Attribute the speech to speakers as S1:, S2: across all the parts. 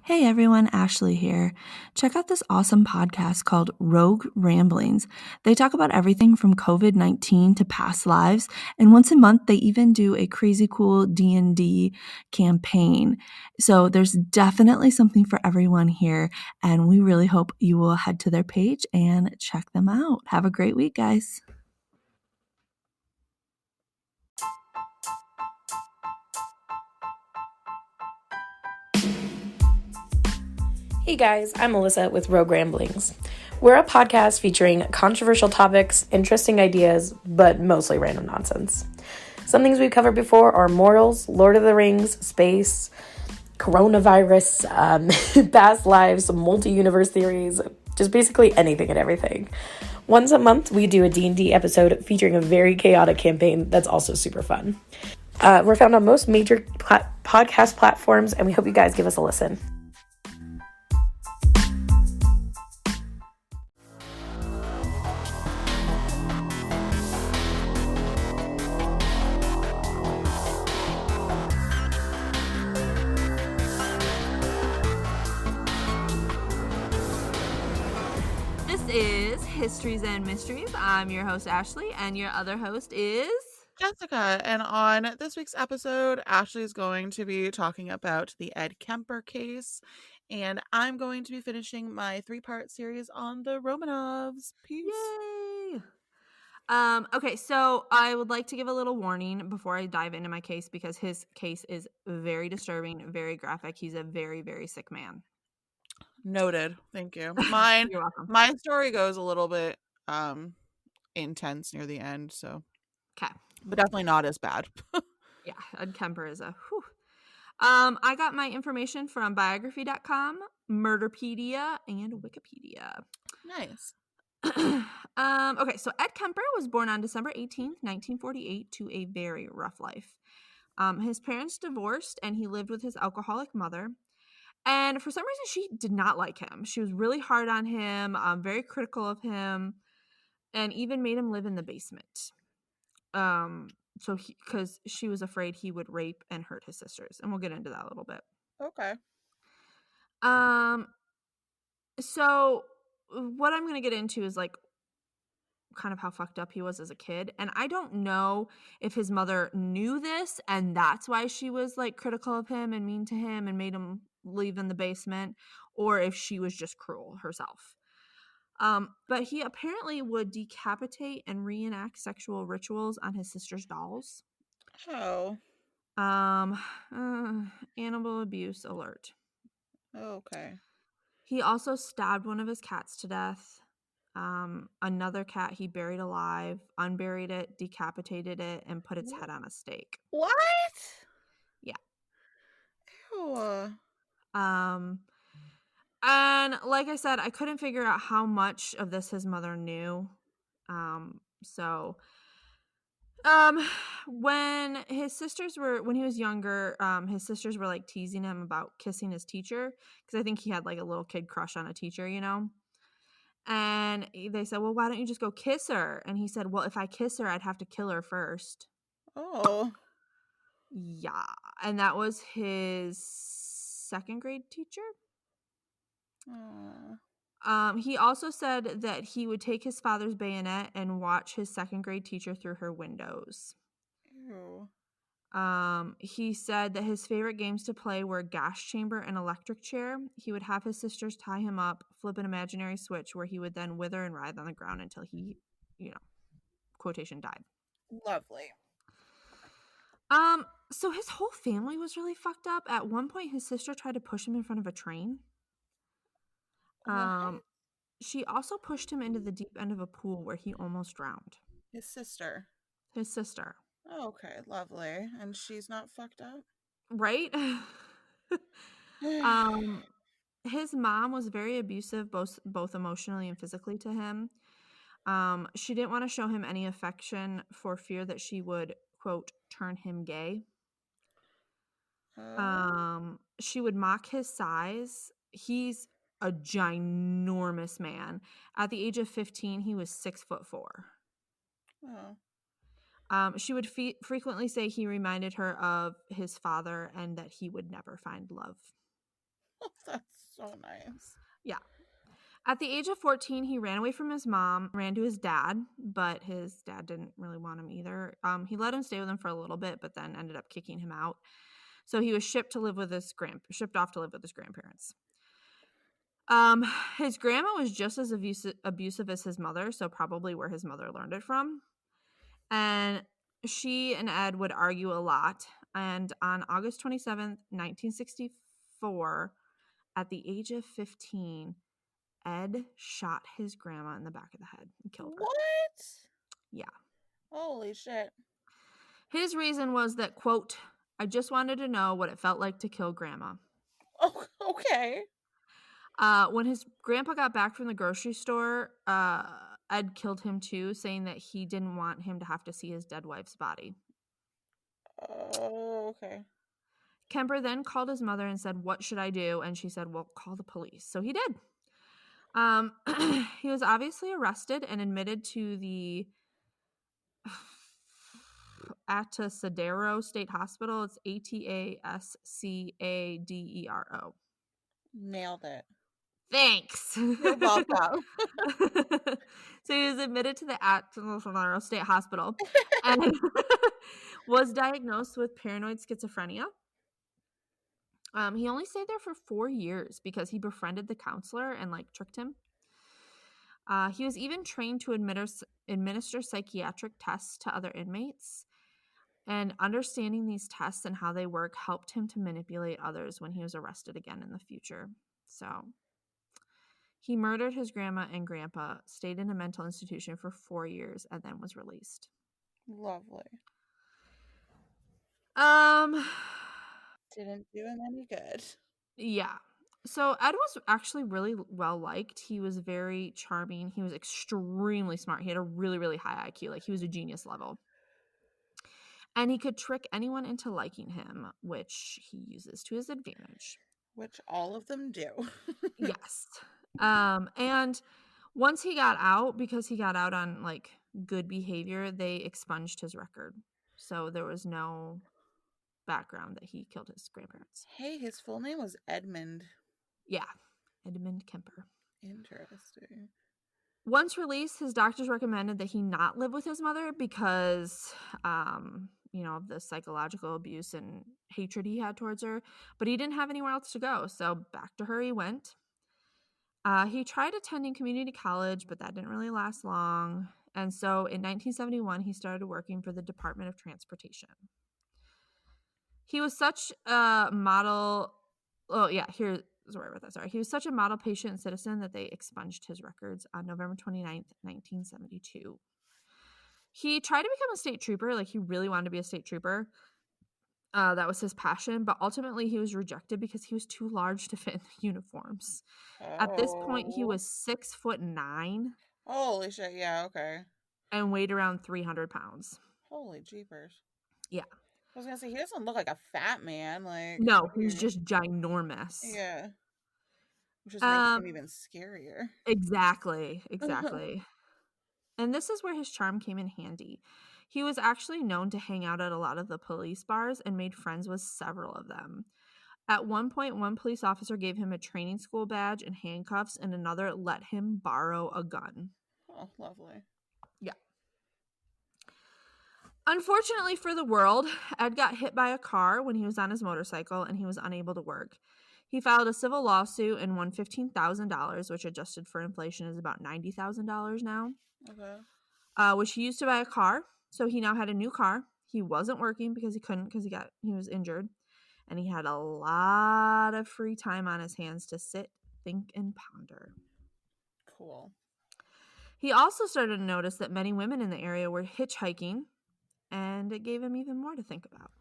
S1: Hey everyone, Ashley here. Check out this awesome podcast called Rogue Ramblings. They talk about everything from COVID-19 to past lives, and once a month they even do a crazy cool D&D campaign. So there's definitely something for everyone here, and we really hope you will head to their page and check them out. Have a great week, guys.
S2: Hey guys, I'm Melissa with Rogue Ramblings. We're a podcast featuring controversial topics, interesting ideas, but mostly random nonsense. Some things we've covered before are mortals, Lord of the Rings, space, coronavirus, past lives, multi-universe theories, just basically anything and everything. Once a month, we do a D&D episode featuring a very chaotic campaign that's also super fun. We're found on most major podcast platforms, and we hope you guys give us a listen.
S1: This is Histories and Mysteries. I'm your host, Ashley, and your other host is
S3: Jessica, and on this week's episode, Ashley is going to be talking about the Ed Kemper case, and I'm going to be finishing my 3-part series on the Romanovs. Peace.
S1: Yay! Okay, so I would like to give a little warning before I dive into my case because his case is very disturbing, very graphic. He's a very, very sick man.
S3: Noted. Thank you.
S1: You're welcome.
S3: My story goes a little bit intense near the end, so
S1: Okay.
S3: but definitely not as bad.
S1: Yeah, Ed Kemper is a whew. I got my information from biography.com, Murderpedia, and Wikipedia.
S3: Nice.
S1: Okay, so Ed Kemper was born on December 18th, 1948, to a very rough life. His parents divorced, and he lived with his alcoholic mother. And for some reason, she did not like him. She was really hard on him, very critical of him, and even made him live in the basement. Because she was afraid he would rape and hurt his sisters, and we'll get into that a little bit.
S3: Okay.
S1: So what I'm going to get into is like kind of how fucked up he was as a kid. And I don't know if his mother knew this and that's why she was like critical of him and mean to him and made him live in the basement, or if she was just cruel herself. But he apparently would decapitate and reenact sexual rituals on his sister's dolls.
S3: Oh.
S1: Animal abuse alert.
S3: Okay.
S1: He also stabbed one of his cats to death. Another cat he buried alive, unburied it, decapitated it, and put its head on a stake.
S3: What?
S1: Yeah.
S3: Ew.
S1: And like I said, I couldn't figure out how much of this his mother knew. When he was younger, his sisters were like teasing him about kissing his teacher because I think he had like a little kid crush on a teacher, you know. And they said, well, why don't you just go kiss her? And he said, well, if I kiss her, I'd have to kill her first.
S3: Oh.
S1: Yeah. And that was his second grade teacher. He also said that he would take his father's bayonet and watch his second grade teacher through her windows.
S3: Ew.
S1: He said that his favorite games to play were gas chamber and electric chair. He would have his sisters tie him up, flip an imaginary switch where he would then wither and writhe on the ground until he, quotation, died.
S3: Lovely.
S1: So his whole family was really fucked up. At one point, his sister tried to push him in front of a train.
S3: What?
S1: She also pushed him into the deep end of a pool where he almost drowned.
S3: His sister.
S1: His sister.
S3: Okay, lovely. And she's not fucked up?
S1: Right? His mom was very abusive, both emotionally and physically to him. She didn't want to show him any affection for fear that she would, quote, turn him gay. She would mock his size. He's a ginormous man. At the age of 15, he was 6'4".
S3: Oh.
S1: She would frequently say he reminded her of his father and that he would never find love.
S3: That's Oh, nice.
S1: Yeah. At the age of 14, he ran away from his mom, ran to his dad, but his dad didn't really want him either. He let him stay with him for a little bit, but then ended up kicking him out. So he was shipped off to live with his grandparents. His grandma was just as abusive as his mother, so probably where his mother learned it from. And she and Ed would argue a lot. And on August 27th, 1964, at the age of 15, Ed shot his grandma in the back of the head and killed her.
S3: What?
S1: Yeah.
S3: Holy shit.
S1: His reason was that, quote, I just wanted to know what it felt like to kill grandma.
S3: Oh, okay.
S1: When his grandpa got back from the grocery store, Ed killed him too, saying that he didn't want him to have to see his dead wife's body.
S3: Oh, okay.
S1: Kemper then called his mother and said, what should I do? And she said, well, call the police. So he did. He was obviously arrested and admitted to the Atascadero State Hospital. It's Atascadero.
S3: Nailed it.
S1: Thanks.
S3: You're welcome.
S1: So he was admitted to the Atascadero State Hospital and was diagnosed with paranoid schizophrenia. He only stayed there for 4 years because he befriended the counselor and like tricked him. He was even trained to administer psychiatric tests to other inmates. And understanding these tests and how they work helped him to manipulate others when he was arrested again in the future. So he murdered his grandma and grandpa, stayed in a mental institution for 4 years, and then was released.
S3: Lovely. Didn't do him any good.
S1: Yeah. So Ed was actually really well liked. He was very charming. He was extremely smart. He had a really, really high IQ. Like he was a genius level. And he could trick anyone into liking him, which he uses to his advantage.
S3: Which all of them do.
S1: Yes. And once he got out, because he got out on like good behavior, they expunged his record. So there was no background that he killed his grandparents.
S3: Hey, his full name was Edmund.
S1: Yeah. Edmund Kemper.
S3: Interesting.
S1: Once released, his doctors recommended that he not live with his mother because, of the psychological abuse and hatred he had towards her. But he didn't have anywhere else to go, so back to her he went. He tried attending community college, but that didn't really last long. And so in 1971, he started working for the Department of Transportation. He was such a model. Oh, yeah, here's where I wrote that. Sorry. He was such a model patient citizen that they expunged his records on November 29th, 1972. He tried to become a state trooper. Like, he really wanted to be a state trooper. That was his passion. But ultimately, he was rejected because he was too large to fit in the uniforms. At this point, he was 6'9".
S3: Holy shit. Yeah, okay.
S1: And weighed around 300 pounds.
S3: Holy jeepers.
S1: Yeah.
S3: I was gonna say, he doesn't look like a fat man. Like,
S1: no, he's just ginormous.
S3: Yeah. Which just makes him even scarier.
S1: Exactly. And this is where his charm came in handy. He was actually known to hang out at a lot of the police bars and made friends with several of them. At one point, one police officer gave him a training school badge and handcuffs, and another let him borrow a gun.
S3: Oh, lovely.
S1: Yeah. Unfortunately for the world, Ed got hit by a car when he was on his motorcycle and he was unable to work. He filed a civil lawsuit and won $15,000, which adjusted for inflation is about $90,000 now.
S3: Okay.
S1: Which he used to buy a car. So he now had a new car. He wasn't working because he couldn't because he was injured. And he had a lot of free time on his hands to sit, think, and ponder.
S3: Cool.
S1: He also started to notice that many women in the area were hitchhiking, and it gave him even more to think about.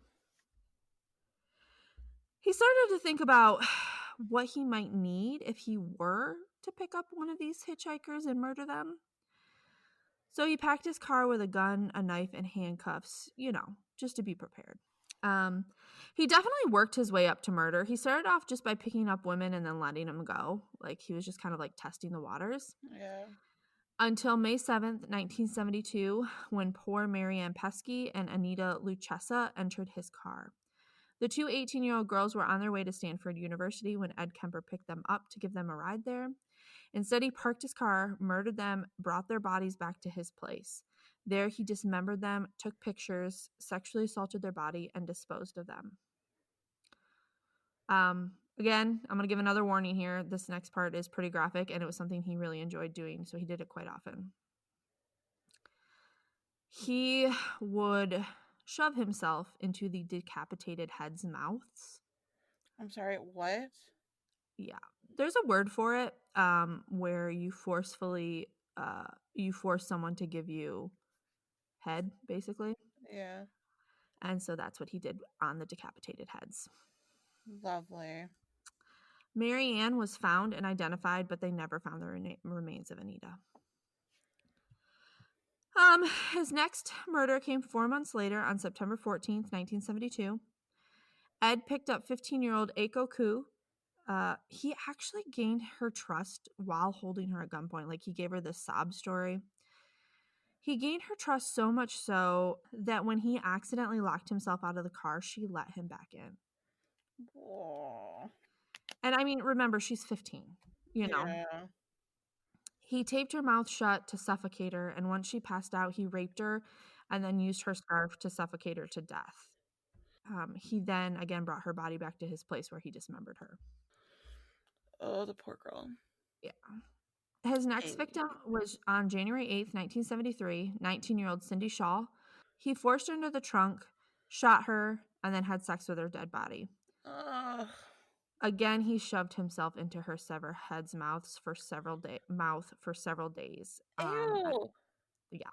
S1: He started to think about what he might need if he were to pick up one of these hitchhikers and murder them. So he packed his car with a gun, a knife, and handcuffs, just to be prepared. He definitely worked his way up to murder. He started off just by picking up women and then letting them go. Like, he was just kind of like testing the waters.
S3: Yeah.
S1: Until May 7th, 1972, when poor Marianne Pesky and Anita Luchessa entered his car. The two 18-year-old girls were on their way to Stanford University when Ed Kemper picked them up to give them a ride there. Instead, he parked his car, murdered them, brought their bodies back to his place. There, he dismembered them, took pictures, sexually assaulted their body, and disposed of them. Again, I'm going to give another warning here. This next part is pretty graphic, and it was something he really enjoyed doing, so he did it quite often. He would shove himself into the decapitated heads' mouths.
S3: I'm sorry, what?
S1: Yeah. There's a word for it, where you forcefully you force someone to give you head, basically.
S3: Yeah.
S1: And so that's what he did on the decapitated heads.
S3: Lovely.
S1: Mary Ann was found and identified, but they never found the remains of Anita. His next murder came 4 months later on September 14th, 1972. Ed picked up 15-year-old Aiko Koo. He actually gained her trust while holding her at gunpoint. Like, he gave her this sob story. He gained her trust so much so that when he accidentally locked himself out of the car, she let him back in.
S3: Oh.
S1: And I mean, remember, she's 15, you know.
S3: Yeah.
S1: He taped her mouth shut to suffocate her, and once she passed out, he raped her and then used her scarf to suffocate her to death. He then again brought her body back to his place where he dismembered her.
S3: Oh, the poor girl.
S1: Yeah. His next
S3: Hey.
S1: victim was on January 8th, 1973, 19-year-old Cindy Shaw. He forced her into the trunk, shot her, and then had sex with her dead body.
S3: Ugh.
S1: Again, he shoved himself into her severed head's mouth for several days.
S3: Ew.
S1: Yeah,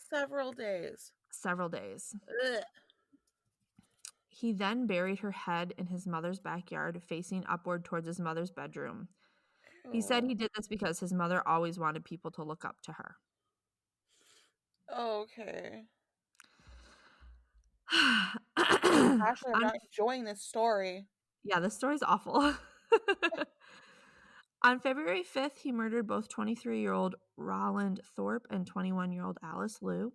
S3: Several days.
S1: several days.
S3: Ugh.
S1: He then buried her head in his mother's backyard, facing upward towards his mother's bedroom. He said he did this because his mother always wanted people to look up to her.
S3: Okay. Ashley, I'm not enjoying this story.
S1: Yeah, this story's awful. On February 5th, he murdered both 23-year-old Roland Thorpe and 21-year-old Alice Liu.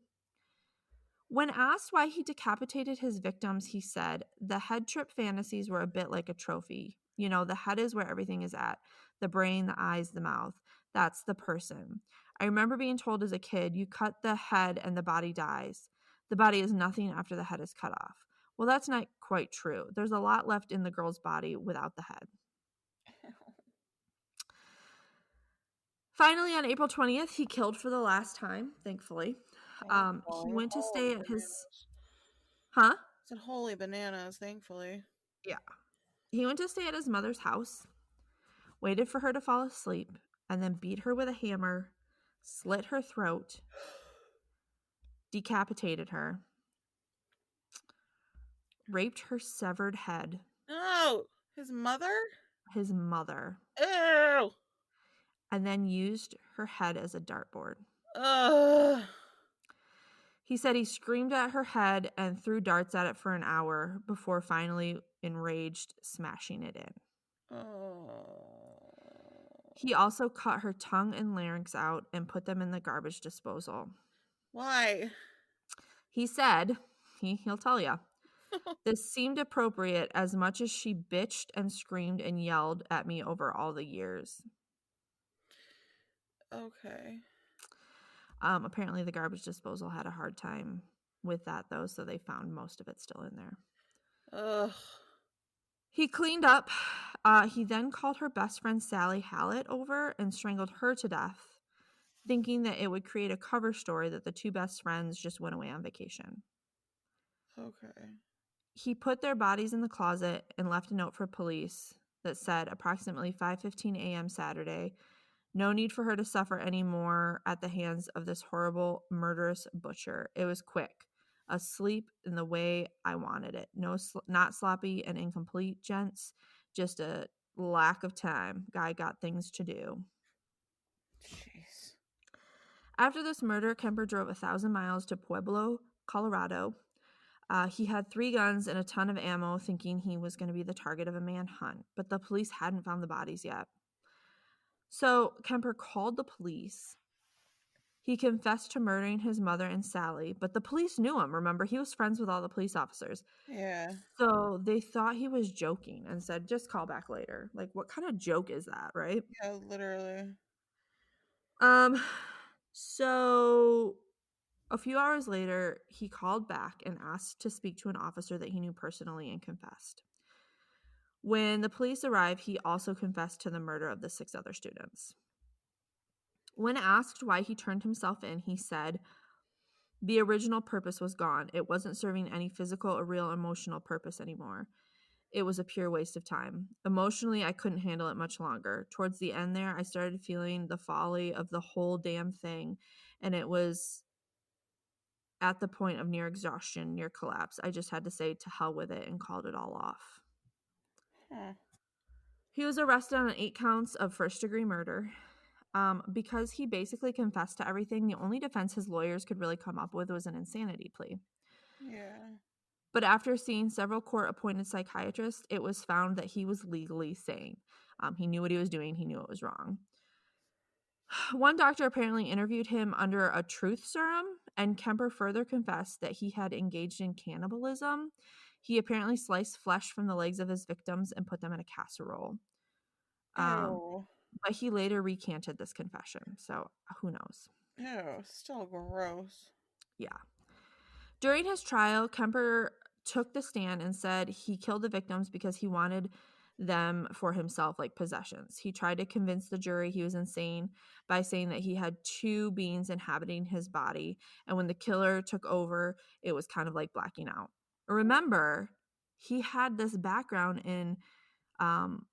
S1: When asked why he decapitated his victims, he said, "The head trip fantasies were a bit like a trophy. You know, the head is where everything is at. The brain, the eyes, the mouth. That's the person. I remember being told as a kid, you cut the head and the body dies. The body is nothing after the head is cut off. Well, that's not quite true. There's a lot left in the girl's body without the head." Finally, on April 20th, he killed for the last time, thankfully. He went to stay at his... Huh?
S3: I said holy bananas, thankfully.
S1: Yeah. He went to stay at his mother's house, waited for her to fall asleep, and then beat her with a hammer, slit her throat, decapitated her, raped her severed head.
S3: No! His mother?
S1: His mother.
S3: Ew!
S1: And then used her head as a dartboard.
S3: Ugh.
S1: He said he screamed at her head and threw darts at it for an hour before finally, enraged, smashing it in.
S3: Oh.
S1: He also cut her tongue and larynx out and put them in the garbage disposal.
S3: Why?
S1: He said, he'll tell you, this seemed appropriate as much as she bitched and screamed and yelled at me over all the years.
S3: Okay.
S1: Apparently the garbage disposal had a hard time with that, though, so they found most of it still in there.
S3: Ugh.
S1: He cleaned up. He then called her best friend Sally Hallett over and strangled her to death, thinking that it would create a cover story that the two best friends just went away on vacation.
S3: Okay.
S1: He put their bodies in the closet and left a note for police that said approximately 5:15 a.m. Saturday, "No need for her to suffer anymore at the hands of this horrible, murderous butcher. It was quick. Asleep in the way I wanted it. No, not sloppy and incomplete, gents. Just a lack of time. Guy got things to do."
S3: Jeez.
S1: After this murder, Kemper drove 1,000 miles to Pueblo, Colorado. He had 3 guns and a ton of ammo, thinking he was going to be the target of a manhunt, but the police hadn't found the bodies yet. So Kemper called the police He confessed to murdering his mother and Sally, but the police knew him. Remember, he was friends with all the police officers.
S3: Yeah.
S1: So they thought he was joking and said, just call back later. Like, what kind of joke is that, right?
S3: Yeah, literally.
S1: Um, so a few hours later, he called back and asked to speak to an officer that he knew personally and confessed. When the police arrived, he also confessed to the murder of the 6 other students. When asked why he turned himself in, he said, the original purpose was gone. It wasn't serving any physical or real emotional purpose anymore. It was a pure waste of time. Emotionally, I couldn't handle it much longer. Towards the end there, I started feeling the folly of the whole damn thing, and it was at the point of near exhaustion, near collapse. I just had to say to hell with it and called it all off.
S3: Huh.
S1: He was arrested on 8 counts of first-degree murder. Because he basically confessed to everything, the only defense his lawyers could really come up with was an insanity plea.
S3: Yeah.
S1: But after seeing several court-appointed psychiatrists, it was found that he was legally sane. He knew what he was doing. He knew it was wrong. One doctor apparently interviewed him under a truth serum, and Kemper further confessed that he had engaged in cannibalism. He apparently sliced flesh from the legs of his victims and put them in a casserole. Um,
S3: Ew.
S1: but he later recanted this confession, so who knows?
S3: Ew. Still gross.
S1: Yeah. During his trial, Kemper took the stand and said he killed the victims because he wanted them for himself, like possessions. He tried to convince the jury he was insane by saying that he had 2 beings inhabiting his body, and when the killer took over, it was kind of like blacking out. Remember, he had this background in, um,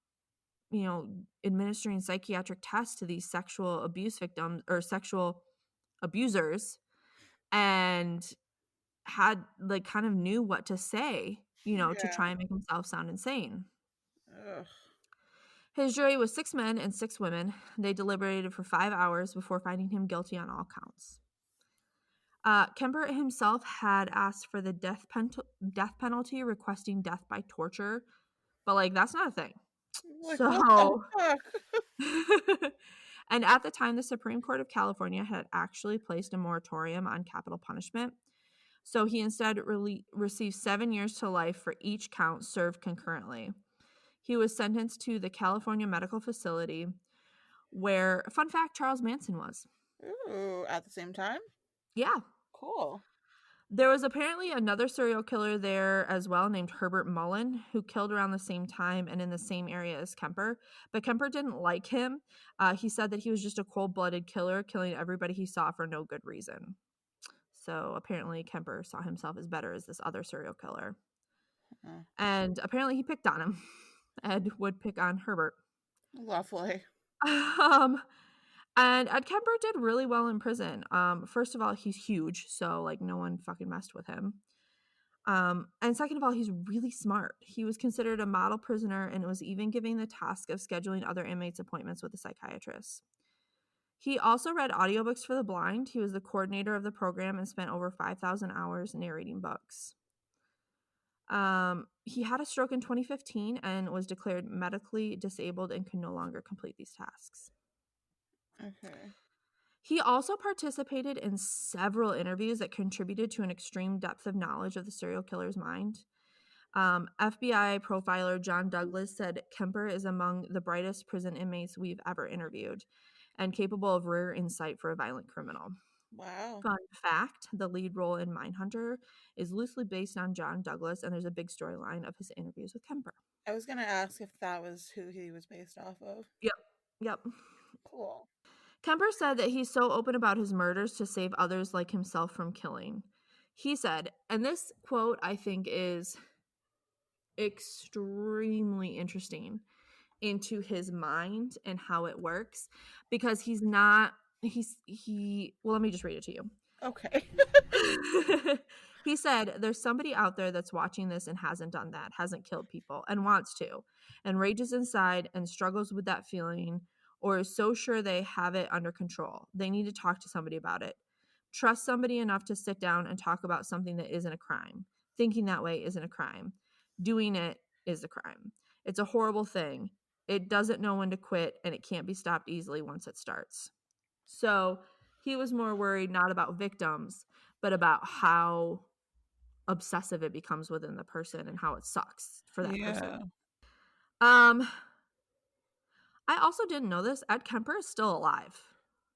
S1: administering psychiatric tests to these sexual abuse victims or sexual abusers, and had like kind of knew what to say, to
S3: Yeah.
S1: try and make himself sound insane.
S3: Ugh.
S1: His jury was 6 men and 6 women. They deliberated for 5 hours before finding him guilty on all counts. Kemper himself had asked for the death penalty, requesting death by torture, but like that's not a thing.
S3: Like, what the
S1: So,
S3: fuck?
S1: and at the time, the Supreme Court of California had actually placed a moratorium on capital punishment. So he instead received 7 years to life for each count served concurrently. He was sentenced to the California Medical Facility, where, fun fact, Charles Manson was.
S3: Ooh, at the same time?
S1: Yeah.
S3: Cool.
S1: There was apparently another serial killer there as well named Herbert Mullen, who killed around the same time and in the same area as Kemper. But Kemper didn't like him. He said that he was just a cold-blooded killer, killing everybody he saw for no good reason. So apparently Kemper saw himself as better as this other serial killer.
S3: Uh,
S1: And apparently he picked on him. Ed would pick on Herbert.
S3: Lovely.
S1: Um, and Ed Kemper did really well in prison. First of all, he's huge, so like no one fucking messed with him. And second of all, he's really smart. He was considered a model prisoner and was even given the task of scheduling other inmates' appointments with a psychiatrist. He also read audiobooks for the blind. He was the coordinator of the program and spent over 5,000 hours narrating books. He had a stroke in 2015 and was declared medically disabled and could no longer complete these tasks.
S3: Okay.
S1: He also participated in several interviews that contributed to an extreme depth of knowledge of the serial killer's mind. FBI profiler John Douglas said Kemper is among the brightest prison inmates we've ever interviewed and capable of rare insight for a violent criminal.
S3: Wow.
S1: Fun fact, the lead role in Mindhunter is loosely based on John Douglas, and there's a big storyline of his interviews with Kemper.
S3: I was gonna ask if that was who he was based off of.
S1: Yep.
S3: Cool.
S1: Kemper said that he's so open about his murders to save others like himself from killing. He said, and this quote I think is extremely interesting into his mind and how it works, because well, let me just read it to you.
S3: Okay.
S1: He said, there's somebody out there that's watching this and hasn't done that, hasn't killed people, and wants to, and rages inside and struggles with that feeling, or is so sure they have it under control. They need to talk to somebody about it. Trust somebody enough to sit down and talk about something that isn't a crime. Thinking that way isn't a crime. Doing it is a crime. It's a horrible thing. It doesn't know when to quit, and it can't be stopped easily once it starts. So He was more worried not about victims, but about how obsessive it becomes within the person and how it sucks for that person.
S3: Yeah.
S1: Um, I also didn't know this. Ed Kemper is still alive.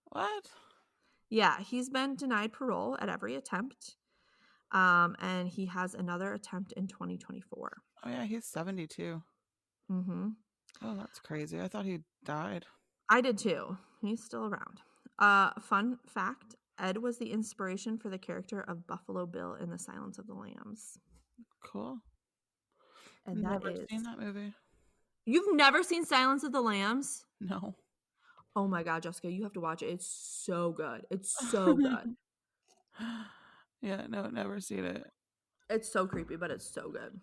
S3: What?
S1: Yeah, he's been denied parole at every attempt. And he has another attempt in 2024.
S3: Oh yeah, he's 72.
S1: Mm-hmm.
S3: Oh, that's crazy. I thought he died.
S1: I did too. He's still around. Fun fact, Ed was the inspiration for the character of Buffalo Bill in The Silence of the Lambs.
S3: Cool.
S1: And that
S3: Never
S1: is.
S3: seen that movie.
S1: You've never seen Silence of the Lambs?
S3: No.
S1: Oh my God, Jessica, you have to watch it. It's so good. It's so good.
S3: Yeah, no, never seen it.
S1: It's so creepy, but it's so good.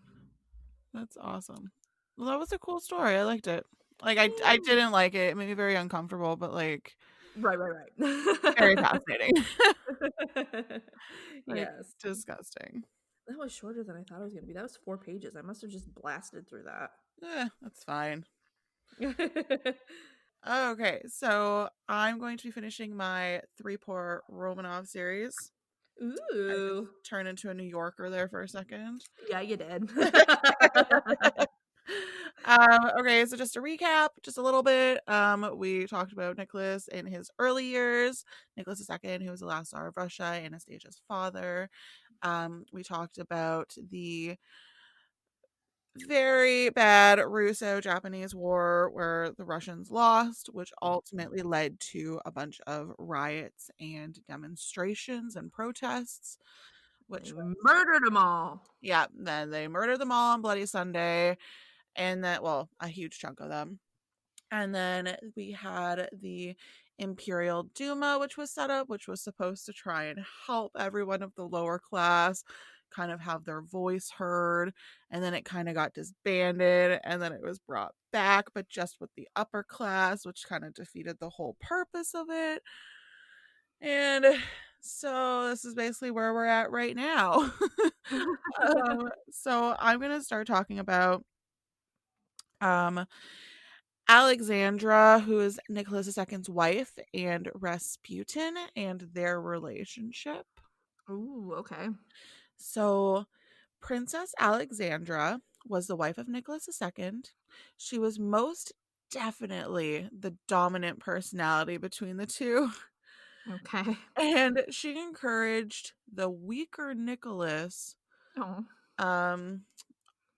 S3: That's awesome. Well, that was a cool story. I liked it. Like I
S1: Yeah.
S3: didn't like it. It made me very uncomfortable, but like
S1: Right.
S3: very fascinating. Like
S1: Yes.
S3: disgusting.
S1: That was shorter than I thought it was going to be. That was 4 pages. I must have just blasted through that.
S3: That's fine. Okay, so I'm going to be finishing my 3-part Romanov series. I just
S1: Ooh.
S3: turned into a New Yorker there for a second.
S1: Yeah, you did.
S3: Okay, so just to recap, just a little bit. We talked about Nicholas in his early years, Nicholas II, who was the last Tsar of Russia, Anastasia's father. We talked about the very bad Russo-Japanese War where the Russians lost, which ultimately led to a bunch of riots and demonstrations and protests,
S1: They
S3: which
S1: murdered them all.
S3: yeah, then they murdered them all on Bloody Sunday, and that, well, a huge chunk of them. And then we had the Imperial Duma, which was set up, which was supposed to try and help everyone of the lower class kind of have their voice heard. And then it kind of got disbanded, and then it was brought back, but just with the upper class, which kind of defeated the whole purpose of it. And so this is basically where we're at right now. So I'm going to start talking about um Alexandra, who is Nicholas II's wife, and Rasputin and their relationship.
S1: Ooh, okay.
S3: So, Princess Alexandra was the wife of Nicholas II. She was most definitely the dominant personality between the two.
S1: Okay.
S3: And she encouraged the weaker Nicholas
S1: Oh,
S3: um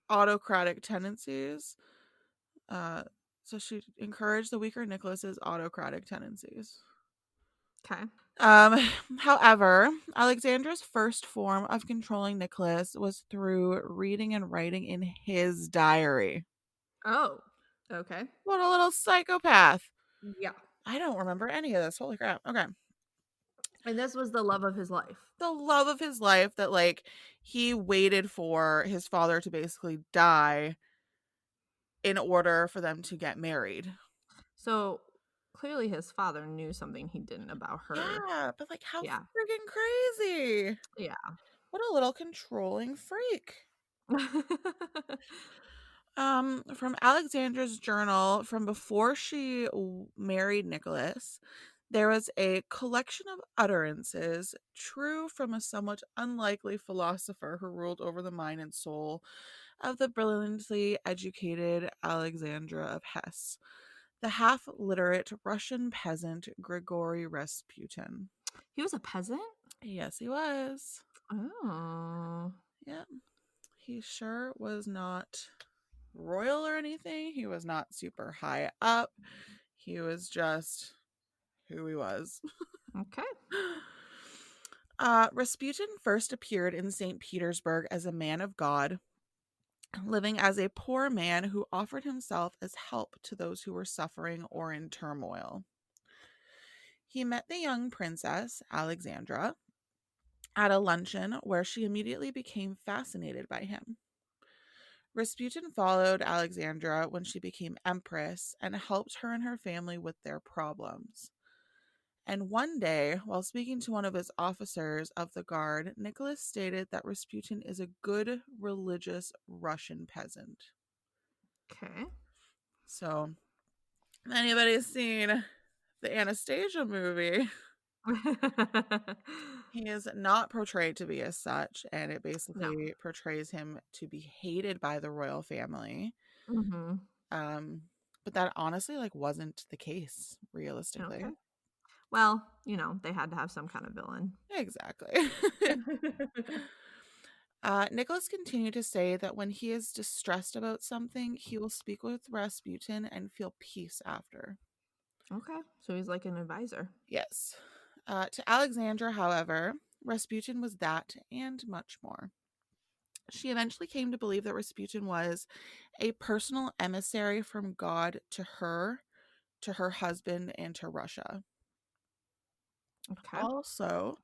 S3: autocratic tendencies. Uh so she encouraged the weaker Nicholas's autocratic tendencies.
S1: okay.
S3: Um, However, Alexandra's first form of controlling Nicholas was through reading and writing in his diary.
S1: Oh, okay.
S3: What a little psychopath.
S1: Yeah.
S3: I don't remember any of this. Holy crap. Okay.
S1: And this was the love of his life.
S3: The love of his life that, like, he waited for his father to basically die in order for them to get married.
S1: So clearly his father knew something he didn't about her.
S3: Yeah, but like, how
S1: Yeah.
S3: freaking crazy.
S1: Yeah.
S3: What a little controlling freak. From Alexandra's journal from before she married Nicholas, there was a collection of utterances, true from a somewhat unlikely philosopher who ruled over the mind and soul of the brilliantly educated Alexandra of Hesse, the half literate Russian peasant Grigory Rasputin.
S1: He was a peasant?
S3: Yes, he was.
S1: Oh.
S3: Yeah, he sure was not royal or anything. He was not super high up. He was just who he was.
S1: Okay.
S3: Rasputin first appeared in St. Petersburg as a man of God, living as a poor man who offered himself as help to those who were suffering or in turmoil. He met the young princess, Alexandra, at a luncheon where she immediately became fascinated by him. Rasputin followed Alexandra when she became empress and helped her and her family with their problems. And one day, while speaking to one of his officers of the guard, Nicholas stated that Rasputin is a good religious Russian peasant.
S1: Okay.
S3: So, anybody's seen the Anastasia movie? He is not portrayed to be as such, and it
S1: No.
S3: basically portrays him to be hated by the royal family.
S1: Mhm.
S3: Um, but that honestly, like, wasn't the case realistically.
S1: Okay. Well, they had to have some kind of villain.
S3: Exactly. Nicholas continued to say that when he is distressed about something, he will speak with Rasputin and feel peace after.
S1: Okay. So he's like an advisor.
S3: Yes. To Alexandra, however, Rasputin was that and much more. She eventually came to believe that Rasputin was a personal emissary from God to her husband, and to Russia.
S1: Okay.
S3: Also,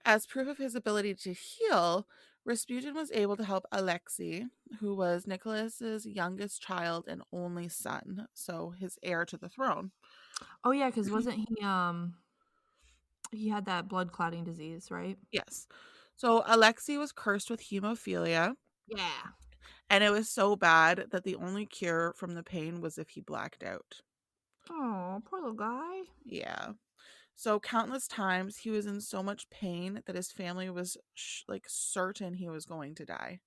S3: as proof of his ability to heal, Rasputin was able to help Alexei, who was Nicholas's youngest child and only son, so his heir to the throne.
S1: Oh yeah, because wasn't he had that blood clotting disease, right?
S3: Yes. So Alexei was cursed with hemophilia,
S1: Yeah.
S3: and it was so bad that the only cure from the pain was if he blacked out.
S1: Oh, poor little guy.
S3: Yeah. So countless times he was in so much pain that his family was like certain he was going to die.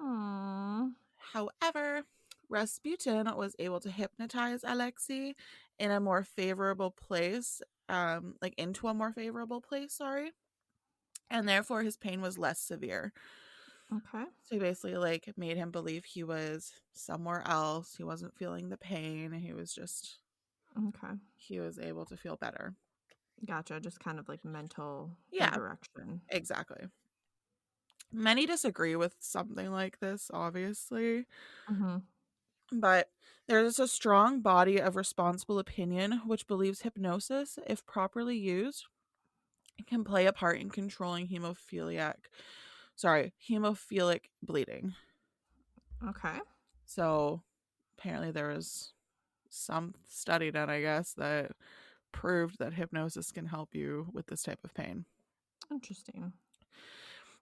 S1: Aw.
S3: However, Rasputin was able to hypnotize Alexei in a more favorable place, like into a more favorable place, sorry. And therefore his pain was less severe.
S1: Okay.
S3: So he basically like made him believe he was somewhere else. He wasn't feeling the pain.
S1: Okay.
S3: He was able to feel better.
S1: Gotcha. Just kind of like mental
S3: Yeah,
S1: redirection.
S3: exactly. Many disagree with something like this, obviously,
S1: Mhm.
S3: but there's a strong body of responsible opinion which believes hypnosis, if properly used, can play a part in controlling hemophilic bleeding.
S1: Okay.
S3: So apparently there was some study done, I guess, that proved that hypnosis can help you with this type of pain.
S1: Interesting.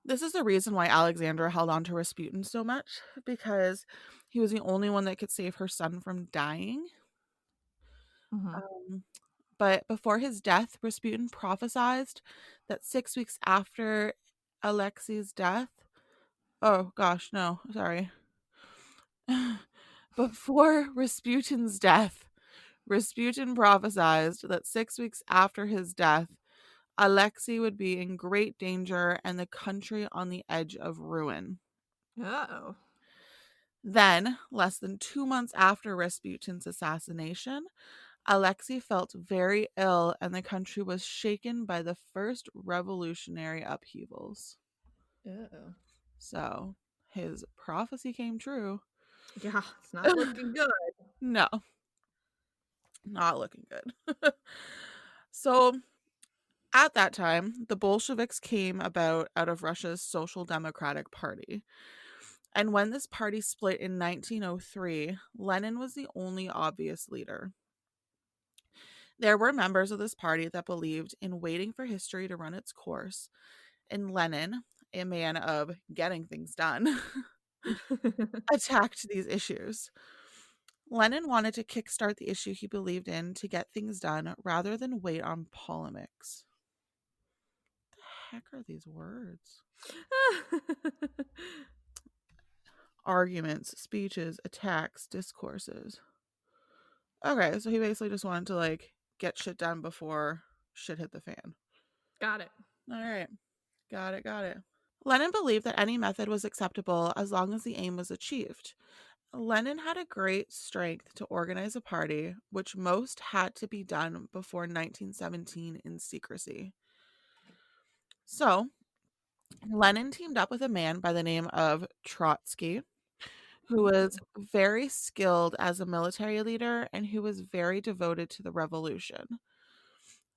S3: This is the reason why Alexandra held on to Rasputin so much, because he was the only one that could save her son from dying.
S1: Mhm.
S3: Um, but before his death, Rasputin prophesied that 6 weeks after Alexei's death, oh gosh, no, sorry. Before Rasputin's death, Rasputin prophesied that 6 weeks after his death, Alexei would be in great danger and the country on the edge of ruin.
S1: Uh-oh.
S3: Then, less than 2 months after Rasputin's assassination, Alexei felt very ill and the country was shaken by the first revolutionary upheavals.
S1: Uh-oh.
S3: So, his prophecy came true.
S1: Yeah, it's not looking good.
S3: No, not looking good. So, at that time, the Bolsheviks came about out of Russia's Social Democratic Party. And when this party split in 1903, Lenin was the only obvious leader. There were members of this party that believed in waiting for history to run its course, and Lenin, a man of getting things done, attacked these issues. Lenin wanted to kickstart the issue he believed in to get things done rather than wait on polemics. What the heck are these words? Arguments, speeches, attacks, discourses. Okay, so he basically just wanted to like get shit done before shit hit the fan.
S1: Got it.
S3: All right. Got it. Got it. Lenin believed that any method was acceptable as long as the aim was achieved. Lenin had a great strength to organize a party, which most had to be done before 1917 in secrecy. So, Lenin teamed up with a man by the name of Trotsky, who was
S1: Ooh.
S3: very skilled as a military leader and who was very devoted to the revolution.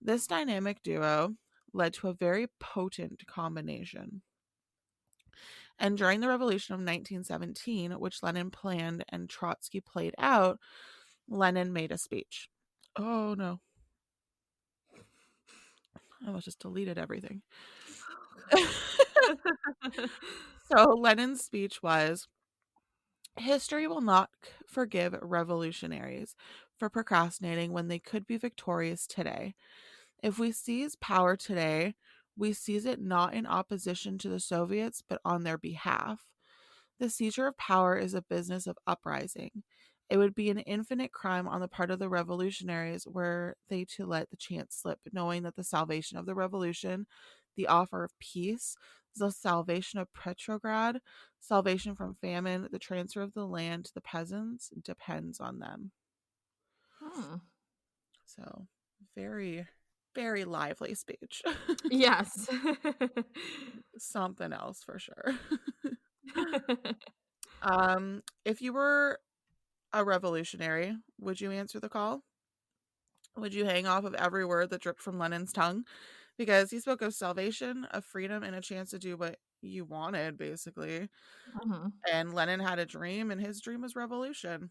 S3: This dynamic duo led to a very potent combination. And during the revolution of 1917, which Lenin planned and Trotsky played out, Lenin made a speech. Oh no, I almost just deleted everything. So Lenin's speech was, history will not forgive revolutionaries for procrastinating when they could be victorious today. If we seize power today, we seize it not in opposition to the Soviets, but on their behalf. The seizure of power is a business of uprising. It would be an infinite crime on the part of the revolutionaries were they to let the chance slip, knowing that the salvation of the revolution, the offer of peace, the salvation of Petrograd, salvation from famine, the transfer of the land to the peasants depends on them.
S1: Hmm.
S3: So, very, very lively speech.
S1: Yes.
S3: Something else for sure. If you were a revolutionary, would you answer the call? Would you hang off of every word that dripped from Lenin's tongue? Because he spoke of salvation, of freedom, and a chance to do what you wanted, basically.
S1: Mhm.
S3: And Lenin had a dream, and his dream was revolution.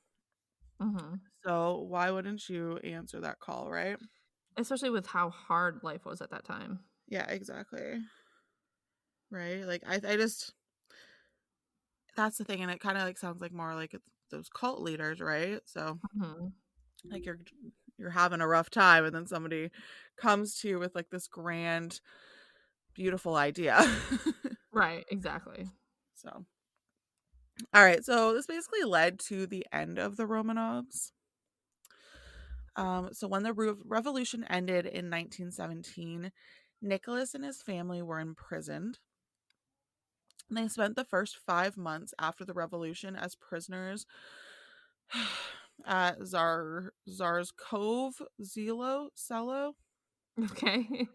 S1: Mhm.
S3: So why wouldn't you answer that call, right?
S1: Especially with how hard life was at that time.
S3: Yeah, exactly. Right? Like I just that's the thing, and it kind of like sounds like more like it's those cult leaders, right? So
S1: Mhm.
S3: like you're having a rough time, and then somebody comes to you with like this grand, beautiful idea.
S1: Right, exactly.
S3: So all right, so this basically led to the end of the Romanovs. So when the revolution ended in 1917, Nicholas and his family were imprisoned. And they spent the first 5 months after the revolution as prisoners at Zarskov Selo.
S1: Okay.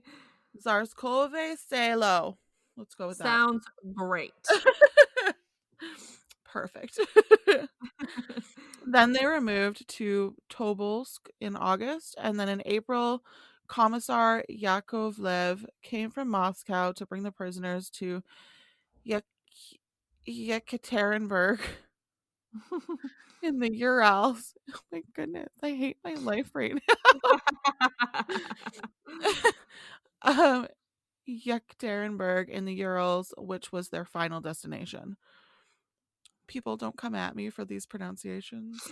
S3: Zarskove Selo. Let's go with that.
S1: Sounds great.
S3: Perfect. Then they were moved to Tobolsk in August, and then in April, Commissar Yakovlev came from Moscow to bring the prisoners to Yek- Yekaterinburg in the Urals. Oh my goodness, I hate my life right now. um, Yekaterinburg in the Urals, which was their final destination. People don't come at me for these pronunciations.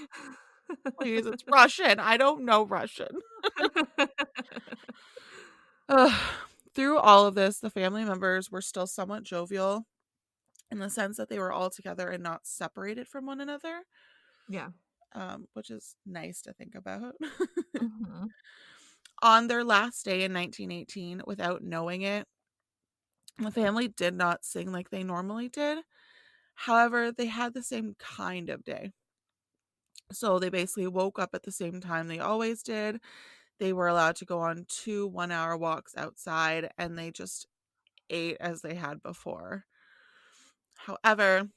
S3: Please, it's Russian. I don't know Russian. Ugh. Through all of this, the family members were still somewhat jovial in the sense that they were all together and not separated from one another,
S1: Yeah.
S3: which is nice to think about.
S1: Mhm.
S3: On their last day in 1918, without knowing it, the family did not sing like they normally did. However, they had the same kind of day. So they basically woke up at the same time they always did. They were allowed to go on 2 1-hour walks outside, and they just ate as they had before. However,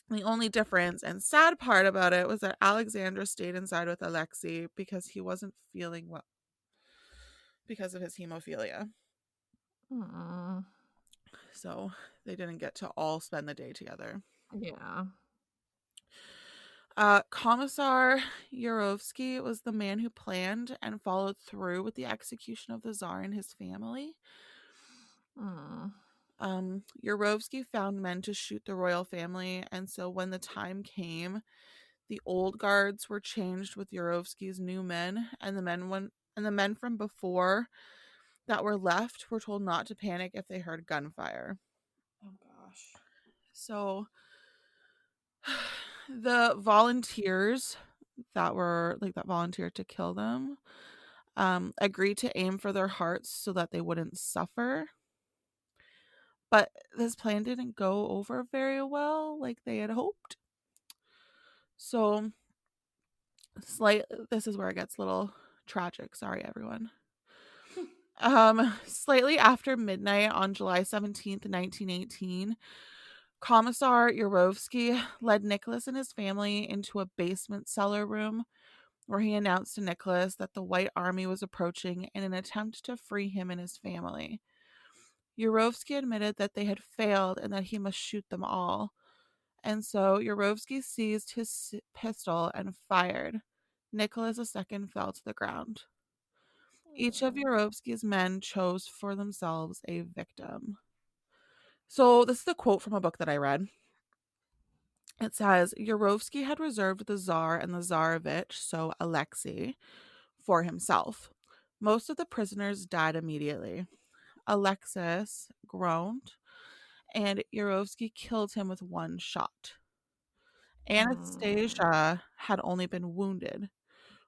S3: the only difference and sad part about it was that Alexandra stayed inside with Alexei because he wasn't feeling well because of his hemophilia.
S1: Mm.
S3: So they didn't get to all spend the day together.
S1: Yeah.
S3: Commissar Yurovsky was the man who planned and followed through with the execution of the Tsar and his family.
S1: Mm.
S3: Yurovsky found men to shoot the royal family, and so when the time came, the old guards were changed with Yurovsky's new men, and the men from before that were left were told not to panic if they heard gunfire.
S1: Oh gosh.
S3: So the volunteers that volunteered to kill them agreed to aim for their hearts so that they wouldn't suffer. But this plan didn't go over very well like they had hoped. So this is where it gets a little tragic. Sorry, everyone. Slightly after midnight on July 17th, 1918, Commissar Yurovsky led Nicholas and his family into a basement cellar room where he announced to Nicholas that the White Army was approaching in an attempt to free him and his family. Yurovsky admitted that they had failed and that he must shoot them all. And so Yurovsky seized his pistol and fired. Nicholas II fell to the ground. Each of Yurovsky's men chose for themselves a victim. So this is a quote from a book that I read. It says, Yurovsky had reserved the Tsar and the Tsarevich, so Alexei, for himself. Most of the prisoners died immediately. Alexis groaned, and Yurovsky killed him with one shot.
S1: Mm.
S3: Anastasia had only been wounded.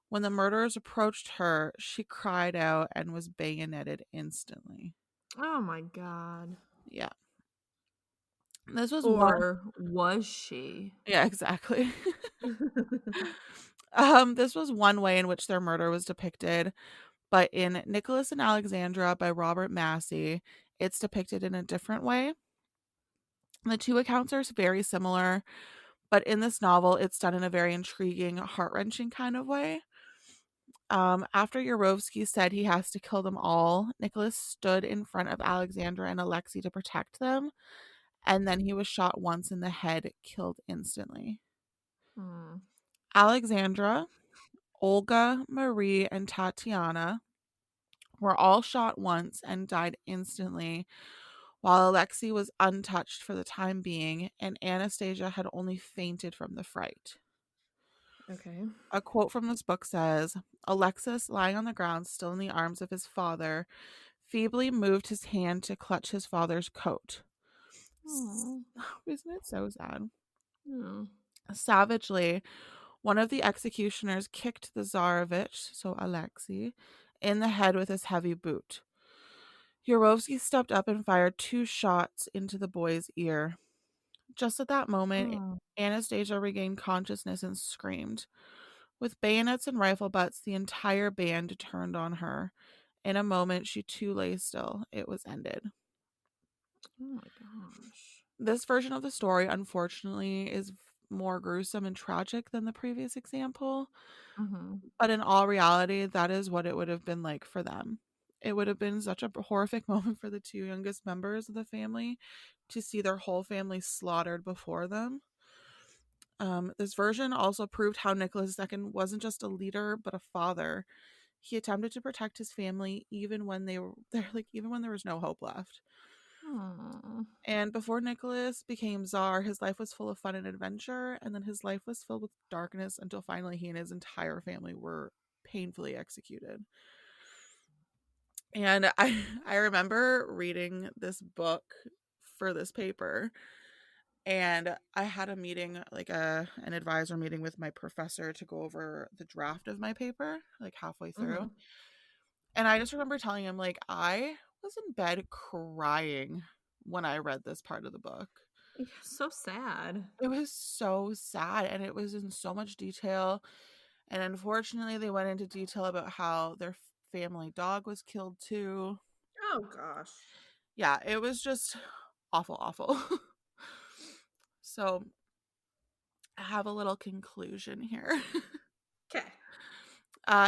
S3: When the murderers approached her, she cried out and was bayoneted instantly.
S1: Oh my god.
S3: Yeah. This was one.
S1: Or was she?
S3: Yeah, exactly. This was one way in which their murder was depicted, but in Nicholas and Alexandra by Robert Massey, it's depicted in a different way. The two accounts are very similar, but in this novel, it's done in a very intriguing, heart-wrenching kind of way. After Yurovsky said he has to kill them all, Nicholas stood in front of Alexandra and Alexei to protect them, and then he was shot once in the head, killed instantly.
S1: Mm.
S3: Alexandra, Olga, Marie, and Tatiana were all shot once and died instantly, while Alexei was untouched for the time being, and Anastasia had only fainted from the fright.
S1: Okay.
S3: A quote from this book says, Alexis, lying on the ground, still in the arms of his father, feebly moved his hand to clutch his father's coat.
S1: Oh.
S3: Isn't it so sad?
S1: No.
S3: Savagely, one of the executioners kicked the Tsarevich, so Alexei, in the head with his heavy boot. Yurovsky stepped up and fired 2 shots into the boy's ear. Just at that moment,
S1: Oh.
S3: Anastasia regained consciousness and screamed. With bayonets and rifle butts, the entire band turned on her. In a moment, she too lay still. It was ended.
S1: Oh my gosh.
S3: This version of the story, unfortunately, is more gruesome and tragic than the previous example,
S1: Mhm.
S3: but in all reality, that is what it would have been like for them. It would have been such a horrific moment for the 2 youngest members of the family to see their whole family slaughtered before them. This version also proved how Nicholas II wasn't just a leader, but a father. He attempted to protect his family even when they were there, like even when there was no hope left.
S1: Aw.
S3: And before Nicholas became Tsar, his life was full of fun and adventure, and then his life was filled with darkness until finally he and his entire family were painfully executed. And I remember reading this book for this paper, and I had a meeting, like an advisor meeting with my professor to go over the draft of my paper, like halfway through.
S1: Mhm.
S3: And I just remember telling him, like, I was in bed crying when I read this part of the book.
S1: Yeah, so sad.
S3: It was so sad, and it was in so much detail. And unfortunately, they went into detail about how their family dog was killed too.
S1: Oh gosh.
S3: Yeah, it was just awful, awful. So I have a little conclusion here.
S1: Okay.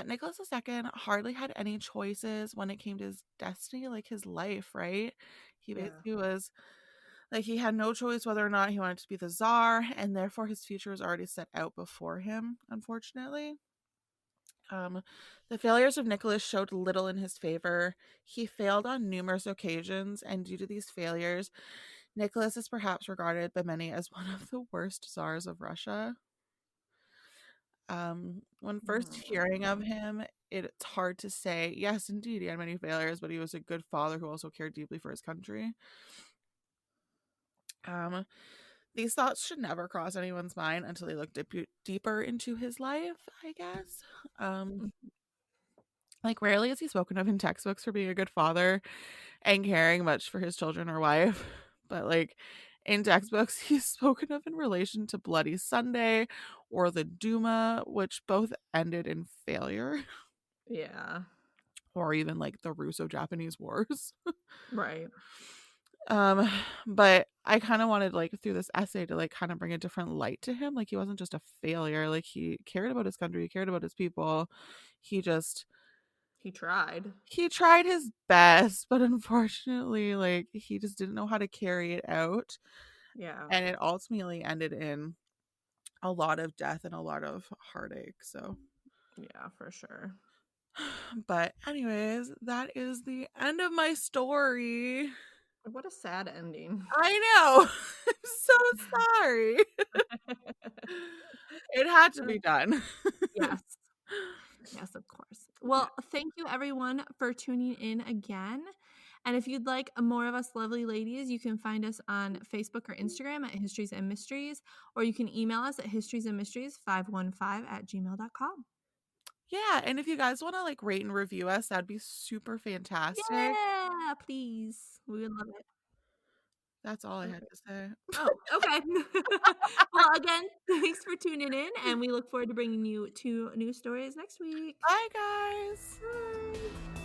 S3: Nicholas II hardly had any choices when it came to his destiny, like his life, right? He
S1: Yeah.
S3: basically was like, he had no choice whether or not he wanted to be the czar, and therefore his future was already set out before him, unfortunately. Um, the failures of Nicholas showed little in his favor. He failed on numerous occasions, and due to these failures, Nicholas is perhaps regarded by many as one of the worst czars of Russia. When first hearing of
S1: Mm.
S3: him, it's hard to say, yes, indeed, he had many failures, but he was a good father who also cared deeply for his country. Um, these thoughts should never cross anyone's mind until they look deeper into his life, I guess. Um, like, rarely is he spoken of in textbooks for being a good father and caring much for his children or wife. But, like, in textbooks, he's spoken of in relation to Bloody Sunday or the Duma, which both ended in failure,
S1: Yeah.
S3: or even like the Russo-Japanese Wars.
S1: Right.
S3: Um, but I kind of wanted, like, through this essay to, like, kind of bring a different light to him. Like, he wasn't just a failure. Like, he cared about his country, he cared about his people. He just
S1: He tried.
S3: he tried his best, but unfortunately, like, he just didn't know how to carry it out.
S1: Yeah.
S3: And it ultimately ended in a lot of death and a lot of heartache. So,
S1: Yeah, for sure.
S3: but anyways, that is the end of my story.
S1: What a sad ending.
S3: I know. I'm so sorry. It had to be done.
S1: Yes. Yes, of course. Well, thank you everyone for tuning in again. And if you'd like more of us lovely ladies, you can find us on Facebook or Instagram at Histories and Mysteries, or you can email us at historiesandmysteries515@gmail.com.
S3: Yeah, and if you guys want to like rate and review us, that'd be super fantastic.
S1: Yeah, please. We would love it.
S3: That's all I had
S1: Okay.
S3: to say.
S1: Oh, okay. Well, again, thanks for tuning in, and we look forward to bringing you 2 new stories next week.
S3: Bye, guys.
S1: Bye.